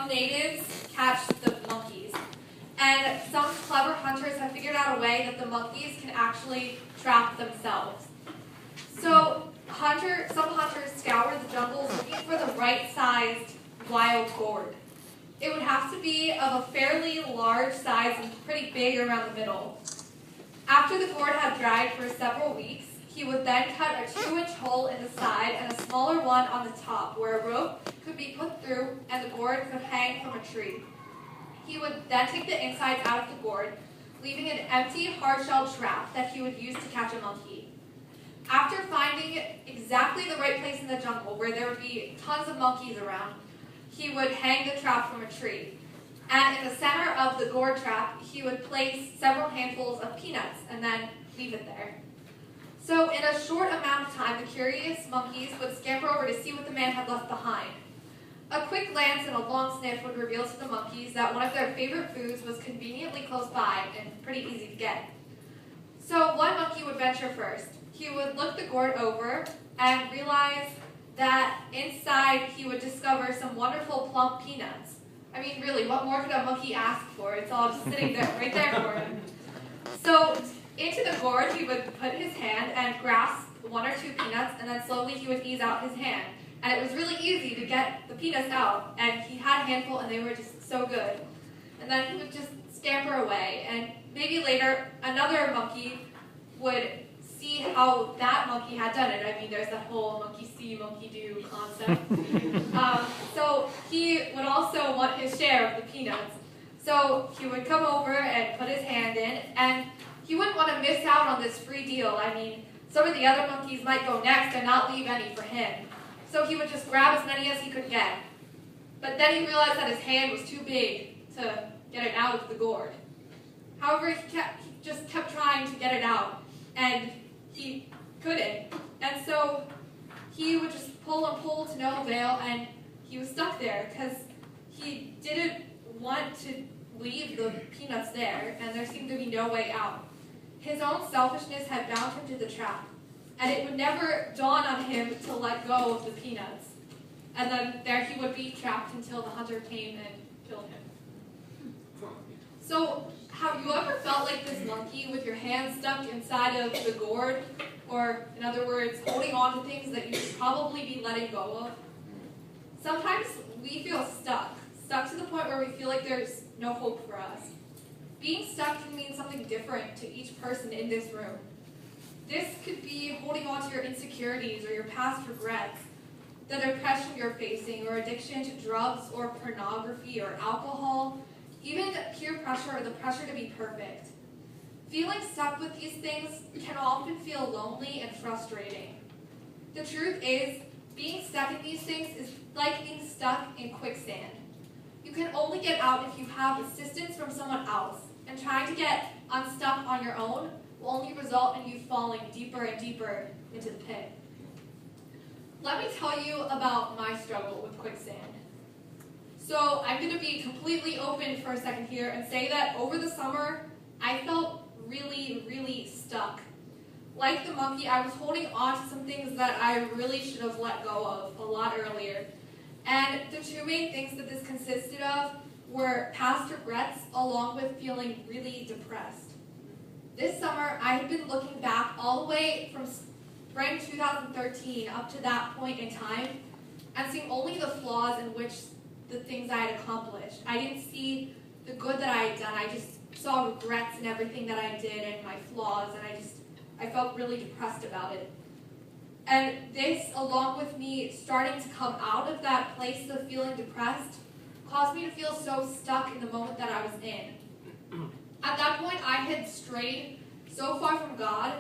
some natives catch the monkeys. And some clever hunters have figured out a way that the monkeys can actually trap themselves. So some hunters scour the jungles looking for the right-sized wild gourd. It would have to be of a fairly large size and pretty big around the middle. After the gourd had dried for several weeks, he would then cut a 2-inch hole in the side and a smaller one on the top where a rope could be put through and the gourd could hang from a tree. He would then take the insides out of the gourd, leaving an empty, hard-shelled trap that he would use to catch a monkey. After finding exactly the right place in the jungle where there would be tons of monkeys around, he would hang the trap from a tree. And in the center of the gourd trap, he would place several handfuls of peanuts and then leave it there. So in a short amount of time, the curious monkeys would scamper over to see what the man had left behind. A quick glance and a long sniff would reveal to the monkeys that one of their favorite foods was conveniently close by and pretty easy to get. So one monkey would venture first. He would look the gourd over and realize that inside he would discover some wonderful plump peanuts. I mean, really, what more could a monkey ask for? It's all just sitting there, right there for him. So into the gourd, he would put his hand and grasp 1 or 2 peanuts, and then slowly he would ease out his hand. And it was really easy to get the peanuts out, and he had a handful, and they were just so good. And then he would just scamper away, and maybe later another monkey would see how that monkey had done it. I mean, there's that whole monkey see, monkey do concept. So he would also want his share of the peanuts. So he would come over and put his hand in, and he wouldn't want to miss out on this free deal. I mean, some of the other monkeys might go next and not leave any for him. So he would just grab as many as he could get. But then he realized that his hand was too big to get it out of the gourd. However, he just kept trying to get it out, and he couldn't. And so he would just pull and pull to no avail, and he was stuck there because he didn't want to leave the peanuts there, and there seemed to be no way out. His own selfishness had bound him to the trap, and it would never dawn on him to let go of the peanuts. And then there he would be trapped until the hunter came and killed him. So, have you ever felt like this monkey with your hand stuck inside of the gourd? Or, in other words, holding on to things that you should probably be letting go of? Sometimes we feel stuck to the point where we feel like there's no hope for us. Being stuck can mean something different to each person in this room. This could be holding on to your insecurities or your past regrets, the depression you're facing, or addiction to drugs or pornography or alcohol, even peer pressure or the pressure to be perfect. Feeling stuck with these things can often feel lonely and frustrating. The truth is, being stuck in these things is like being stuck in quicksand. You can only get out if you have assistance from someone else, and trying to get unstuck on your own will only result in you falling deeper and deeper into the pit. Let me tell you about my struggle with quicksand. So I'm going to be completely open for a second here and say that over the summer, I felt really, really stuck. Like the monkey, I was holding on to some things that I really should have let go of a lot earlier. And the 2 main things that this consisted of were past regrets along with feeling really depressed. This summer, I had been looking back all the way from spring 2013 up to that point in time and seeing only the flaws in which the things I had accomplished. I didn't see the good that I had done. I just saw regrets in everything that I did and my flaws, and I felt really depressed about it. And this, along with me starting to come out of that place of feeling depressed, caused me to feel so stuck in the moment that I was in. At that point, I had strayed so far from God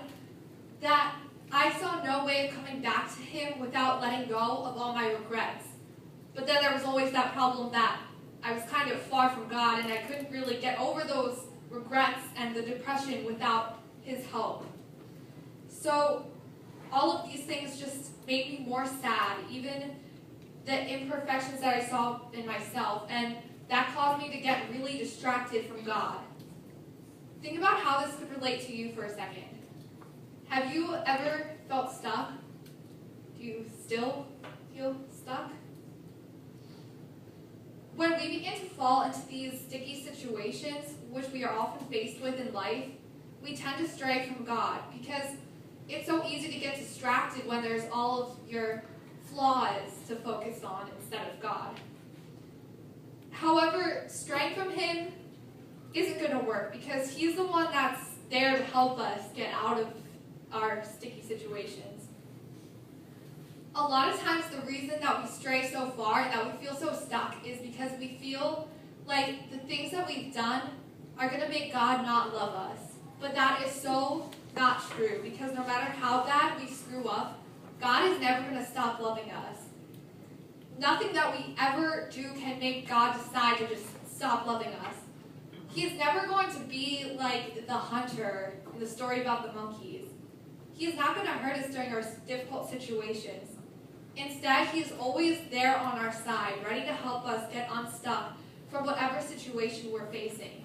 that I saw no way of coming back to Him without letting go of all my regrets. But then there was always that problem that I was kind of far from God, and I couldn't really get over those regrets and the depression without His help. So all of these things just made me more sad, even the imperfections that I saw in myself, and that caused me to get really distracted from God. Think about how this could relate to you for a second. Have you ever felt stuck? Do you still feel stuck? When we begin to fall into these sticky situations, which we are often faced with in life, we tend to stray from God because it's so easy to get distracted when there's all of your flaws to focus on instead of God. However, straying from Him isn't going to work because He's the one that's there to help us get out of our sticky situations. A lot of times the reason that we stray so far and that we feel so stuck is because we feel like the things that we've done are going to make God not love us. But that is so not true, because no matter how bad we screw up, God is never going to stop loving us. Nothing that we ever do can make God decide to just stop loving us. He is never going to be like the hunter in the story about the monkeys. He is not going to hurt us during our difficult situations. Instead, He is always there on our side, ready to help us get unstuck from whatever situation we're facing.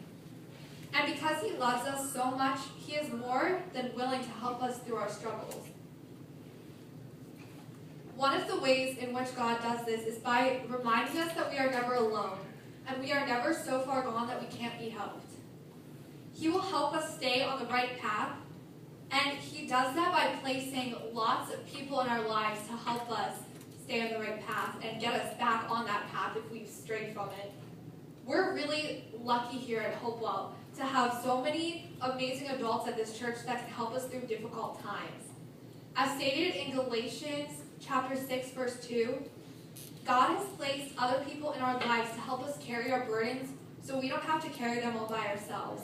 And because He loves us so much, He is more than willing to help us through our struggles. One of the ways in which God does this is by reminding us that we are never alone, and we are never so far gone that we can't be helped. He will help us stay on the right path, and He does that by placing lots of people in our lives to help us stay on the right path and get us back on that path if we've strayed from it. We're really lucky here at Hopewell to have so many amazing adults at this church that can help us through difficult times. As stated in Galatians chapter 6, verse 2, God has placed other people in our lives to help us carry our burdens so we don't have to carry them all by ourselves.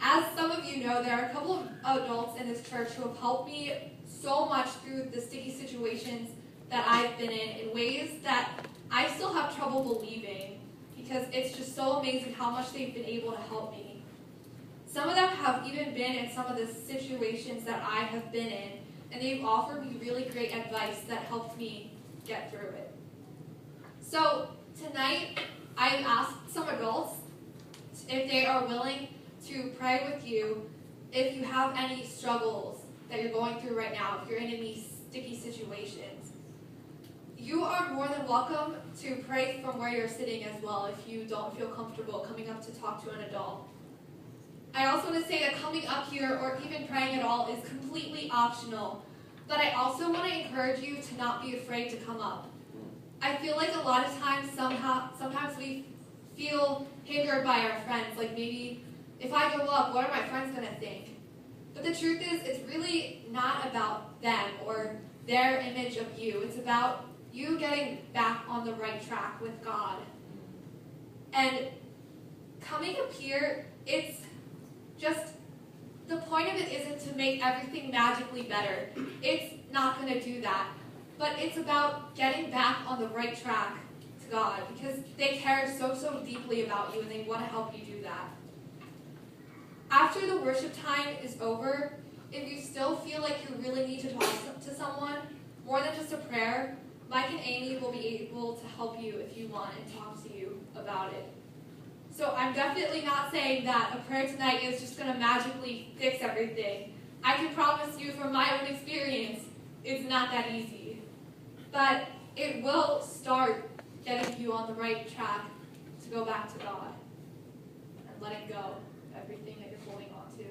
As some of you know, there are a couple of adults in this church who have helped me so much through the sticky situations that I've been in ways that I still have trouble believing, because it's just so amazing how much they've been able to help me. Some of them have even been in some of the situations that I have been in, and they've offered me really great advice that helped me get through it. So tonight, I've asked some adults if they are willing to pray with you if you have any struggles that you're going through right now, if you're in any sticky situations. You are more than welcome to pray from where you're sitting as well if you don't feel comfortable coming up to talk to an adult. I also want to say that coming up here or even praying at all is completely optional, but I also want to encourage you to not be afraid to come up. I feel like a lot of times sometimes we feel hindered by our friends, like maybe if I go up, what are my friends going to think? But the truth is, it's really not about them or their image of you. It's about you getting back on the right track with God. And coming up here, it's just, the point of it isn't to make everything magically better. It's not going to do that. But it's about getting back on the right track to God, because they care so deeply about you and they want to help you do that. After the worship time is over, if you still feel like you really need to talk to someone, more than just a prayer, Mike and Amy will be able to help you if you want and talk to you about it. So I'm definitely not saying that a prayer tonight is just going to magically fix everything. I can promise you from my own experience, it's not that easy. But it will start getting you on the right track to go back to God and letting go of everything that you're holding on to.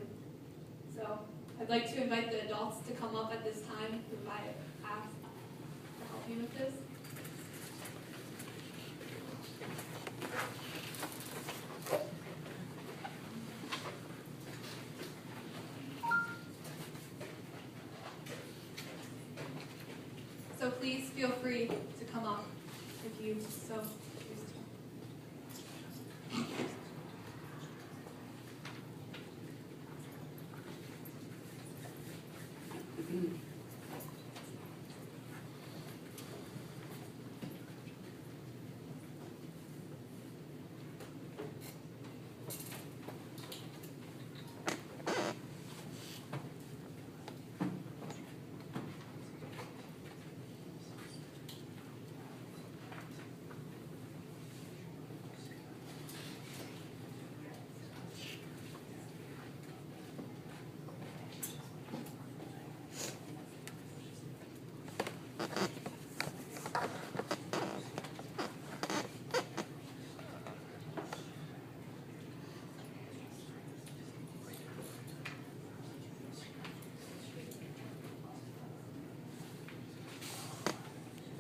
So I'd like to invite the adults to come up at this time who I asked to help me with this. So please feel free to come up if you so